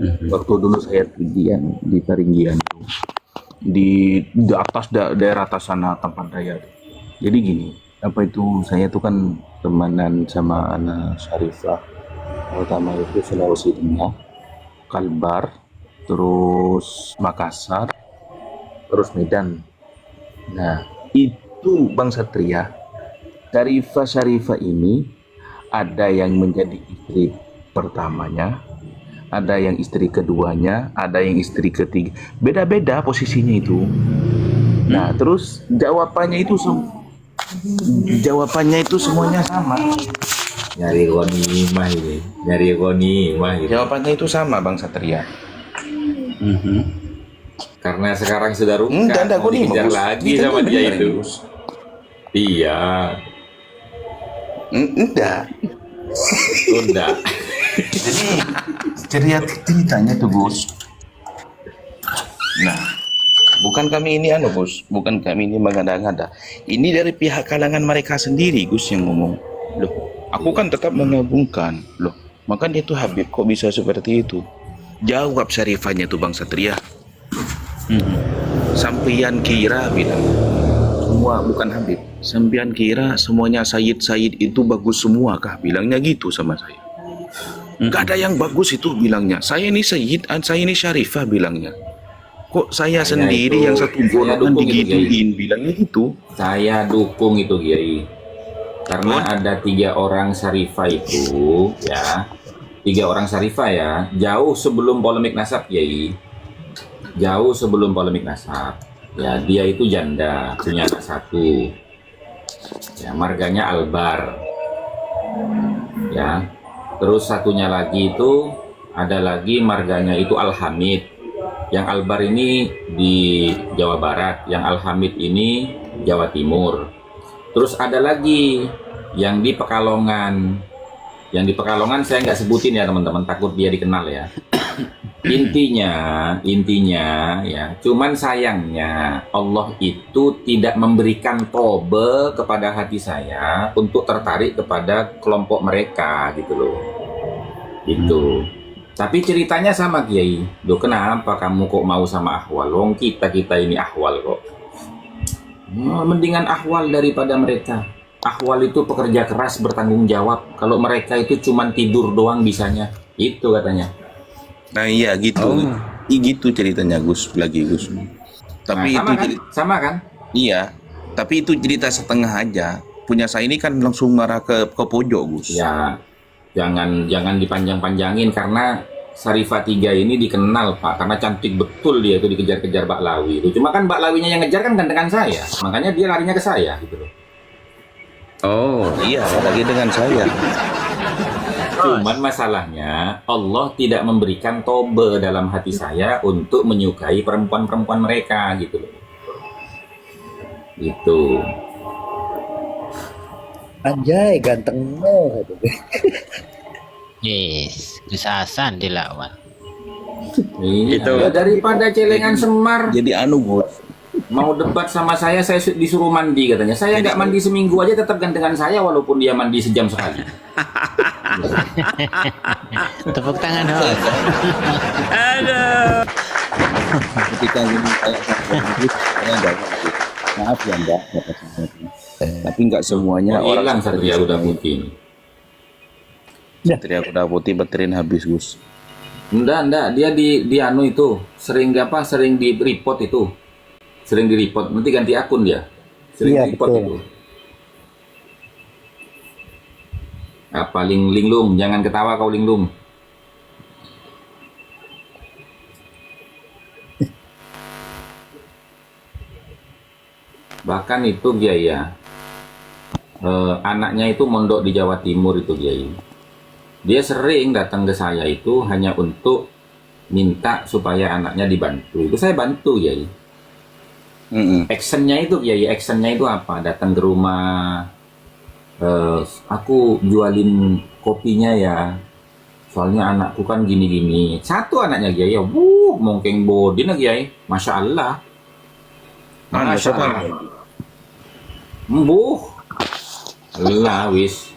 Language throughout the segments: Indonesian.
Waktu dulu saya di Peringgian tuh, di atas daerah atas sana tempat saya. Jadi gini, apa itu saya tuh kan temanan sama anak Syarifah, pertama itu Sulawesi Tengah, Kalbar, terus Makassar, terus Medan. Nah, itu Bang Satria, Syarifah ini ada yang menjadi istri pertamanya, ada yang istri keduanya, ada yang istri ketiga. Beda-beda posisinya itu. Nah, terus jawabannya itu semuanya sama. Nyari ghanimah ini, nyari ghanimah ini. Jawabannya itu sama Bang Satria. Karena sekarang sudah Enggak, rungkat, mau gue nih dikejar Gus. lagi Ini kan sama gue dia dengerin, itu. Gus. Iya, Enggak. tunda. Jadi ceritanya tuh Gus. Nah, bukan kami ini Gus, bukan kami ini mengada-ngada. Ini dari pihak kalangan mereka sendiri Gus yang ngomong. Loh, aku kan tetap mengagungkan. Loh, makanya itu Habib kok bisa seperti itu? Jawab Syarifahnya tuh Bang Satria. Sampian kira bilang semua bukan Habib. Sampian kira semuanya Sayyid itu bagus semua kah? Bilangnya gitu sama saya. Gak ada yang bagus itu bilangnya. Saya ini Sayyid, saya ini Syarifah bilangnya. Kok saya sendiri itu- yang satu saya golongan dukung itu, digituin bilangnya gitu. Saya dukung itu Kiai. Karena ada 3 orang Syarifah itu, ya. 3 orang Syarifah ya, jauh sebelum polemik nasab Kiai. Jauh sebelum polemik nasab. Ya, dia itu janda, punya anak 1. Ya, marganya Albar. Ya. Terus satunya lagi itu ada lagi marganya itu Alhamid. Yang Albar ini di Jawa Barat, yang Alhamid ini Jawa Timur. Terus ada lagi yang di Pekalongan. Yang di Pekalongan saya nggak sebutin ya teman-teman, takut dia dikenal ya. Intinya ya, cuman sayangnya Allah itu tidak memberikan tobe kepada hati saya untuk tertarik kepada kelompok mereka gitu loh. Gitu. Tapi ceritanya sama Kiai. Loh, kenapa kamu kok mau sama Ahwal? Wong kita ini Ahwal kok. Mendingan Ahwal daripada mereka. Ahwal itu pekerja keras bertanggung jawab. Kalau mereka itu cuman tidur doang bisanya. Itu katanya. Nah iya gitu. Gitu ceritanya Gus lagi Gus. Tapi Nah, itu sama kan? iya. Tapi itu cerita setengah aja. Punya saya ini kan langsung marah ke pojok Gus. Ya, jangan dipanjang-panjangin karena Syarifah 3 ini dikenal Pak karena cantik betul dia itu dikejar-kejar Mbak Lawi itu. Cuma kan Mbak Lawinya yang ngejar kan gantengan saya, makanya dia larinya ke saya gitu loh. Oh iya, lagi dengan saya. Cuman masalahnya Allah tidak memberikan tobe dalam hati saya untuk menyukai perempuan-perempuan mereka gitu loh. Gitu. Anjay, ganteng banget. Yes, Gus Hasan dilawan. Iya, Itu. ya daripada celengan Semar Jadi Gus. mau debat sama saya disuruh mandi katanya. Saya nggak mandi seminggu aja tetap gantengan saya walaupun dia mandi sejam sekali. Tepuk tangan dong. Ketika ini kayak saya enggak maaf ya Mbak. Tapi enggak semuanya Oh, orang hilang Satria udah mungkin. Satria udah putih beterin habis Gus. Enggak, dia di anu itu sering di report itu. Sering di report, nanti ganti akun dia. Sering Iya, di report betul. itu. Apa linglung, jangan ketawa kau linglung. Bahkan itu Kiai anaknya itu mondok di Jawa Timur itu Kiai. Dia sering datang ke saya itu hanya untuk minta supaya anaknya dibantu. Itu saya bantu Kiai. Actionnya itu apa? Datang ke rumah, aku jualin kopinya ya. Soalnya anakku kan gini-gini. Satu anaknya Kiai, mongkeng bodin Kiai. Masya Allah. Mana siapa? Mbuh. Lah wis.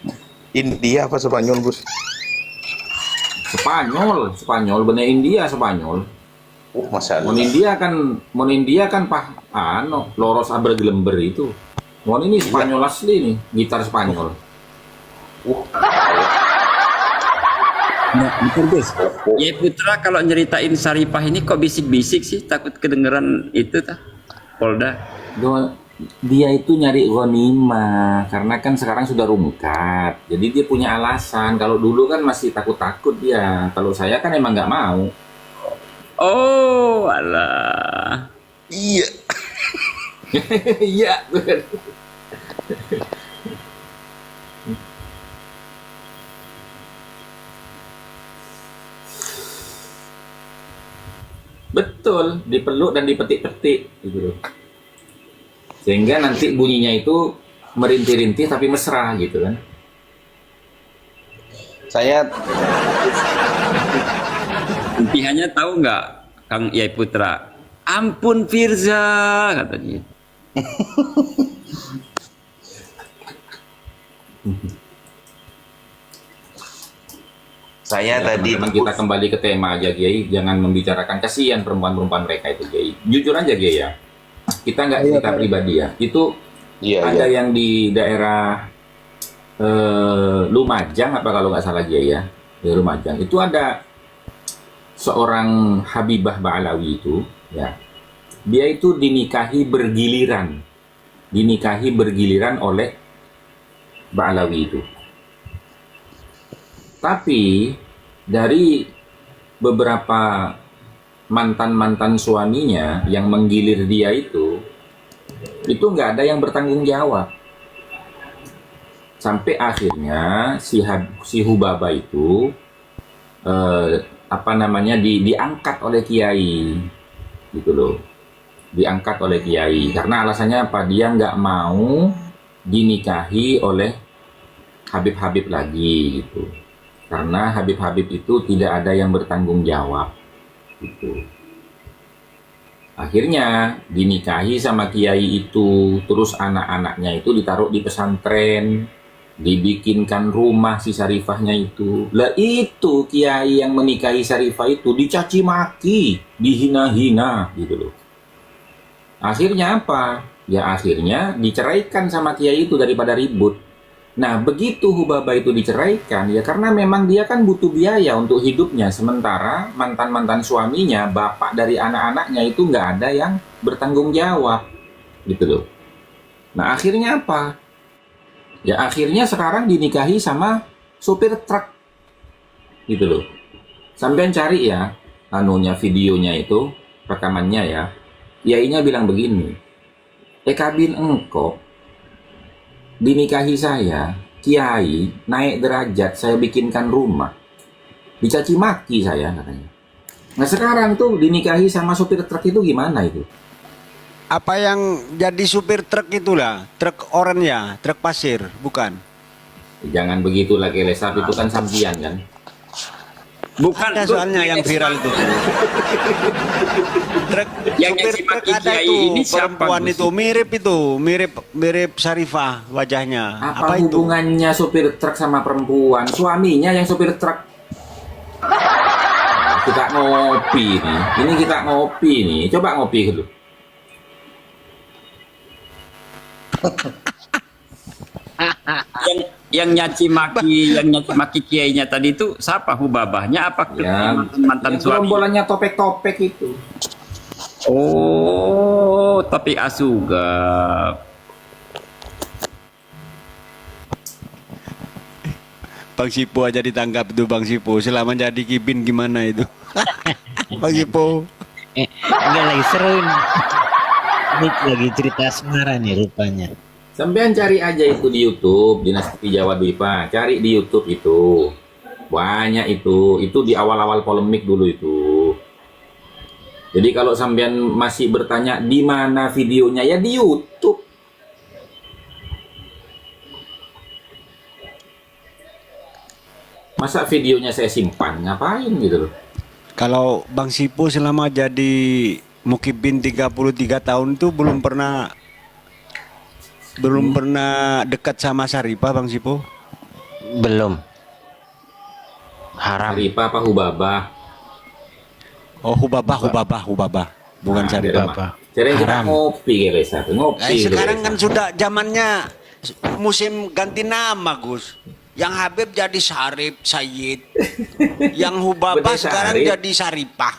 India apa Spanyol Gus? Spanyol bener India Spanyol. Masya Mon India kan loros aber gelember itu. Mon ini Spanyol asli nih, gitar Spanyol. Nah, bentar guys. Ya Putra kalau nyeritain Saripah ini kok bisik-bisik sih, takut kedengeran itu tah Polda. Dia itu nyari ghanimah karena kan sekarang sudah rungkat. Jadi dia punya alasan. Kalau dulu kan masih takut-takut dia. Kalau saya kan emang nggak mau. Oh, alah. Iya. Iya. Betul, dipeluk dan dipetik-petik gitu loh. Sehingga nanti bunyinya itu merintih-rintih tapi mesra gitu kan. Saya Intihannya tahu nggak, Kang Yai Putra? Ampun Firza, katanya. tadi Teman kita kembali ke tema aja Kiai, jangan membicarakan kasihan perempuan-perempuan mereka itu Kiai. Jujur aja Kiai ya, kita nggak cerita pribadi ya. Itu ada yang di daerah Lumajang apa kalau nggak salah Kiai ya, di Lumajang itu ada seorang Habibah Ba'alawi itu ya, dia itu dinikahi bergiliran oleh Ba'alawi itu. Tapi dari beberapa mantan suaminya yang menggilir dia itu nggak ada yang bertanggung jawab. Sampai akhirnya si Hubaba itu diangkat oleh kiai gitu loh. Diangkat oleh kiai karena alasannya apa? Dia nggak mau dinikahi oleh Habib-Habib lagi gitu. Karena Habib-Habib itu tidak ada yang bertanggung jawab gitu. Akhirnya dinikahi sama kiai itu, terus anak-anaknya itu ditaruh di pesantren, dibikinkan rumah si Sarifahnya itu. Lah itu kiai yang menikahi Sarifah itu dicaci maki, dihina-hina gitu loh. Akhirnya apa? Ya akhirnya diceraikan sama kiai itu daripada ribut. Nah begitu Hubaba itu diceraikan ya karena memang dia kan butuh biaya untuk hidupnya, sementara mantan suaminya, bapak dari anak-anaknya itu nggak ada yang bertanggung jawab gitu loh. Nah akhirnya apa? Ya akhirnya sekarang dinikahi sama supir truk gitu loh. Sampean cari ya videonya itu, rekamannya ya. Kiainya bilang begini, kabin engkau dinikahi saya, kiai, naik derajat, saya bikinkan rumah, dicaci maki saya katanya. Nah sekarang tuh dinikahi sama supir truk itu gimana itu? Apa yang jadi supir truk itulah, truk oranye, truk pasir, bukan? Jangan begitulah Kelesap, itu kan sampian kan? Bukan Ada soalnya yang viral itu. Truk, Yang supir si truk Maki ada Kiai tuh, ini siapa, perempuan Gus? itu, mirip Sarifah wajahnya. Apa itu? hubungannya supir truk sama perempuan? Suaminya yang supir truk. Kita ngopi nih, kita ngopi nih. Coba ngopi dulu. yang nyaci maki kiainya tadi itu siapa? Hubabahnya apa Ya, mantan yang suami? gerombolannya topek-topek itu. Oh, tapi asuga. Bang Sipo aja ditangkap tuh Bang Sipo. Selama jadi kibin gimana itu? Bang Sipo. Enggak lagi seru ini. Ini lagi cerita asmara nih rupanya. Sampean cari aja itu di YouTube, Dinasti Jawa Dwipa. Cari di YouTube itu. Banyak itu. Itu di awal-awal polemik dulu itu. Jadi kalau sampean masih bertanya di mana videonya, ya di YouTube. Masa videonya saya simpan? Ngapain gitu loh? Kalau Bang Sipo selama jadi Mukibin 33 tahun tuh belum pernah dekat sama Saripah Bang Sipo? Belum. Haram. Saripah apa Hubabah? Oh, hubabah. Bukan Nah, Saripah. Apa? Jadi kita Haram. ngopi guys, ngopi. Sekarang guys. kan sudah zamannya musim ganti nama, Gus. Yang Habib jadi Sarip, Sayyid. Yang Hubabah Bener, sekarang Sarip. jadi Saripah.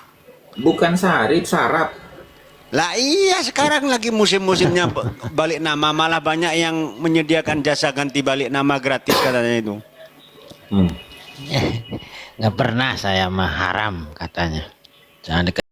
Bukan Sarip, Sarap. Lah iya, sekarang lagi musim-musimnya balik nama. Malah banyak yang menyediakan jasa ganti balik nama gratis katanya itu. Hmm. Nggak pernah saya mah haram katanya. Jangan dekat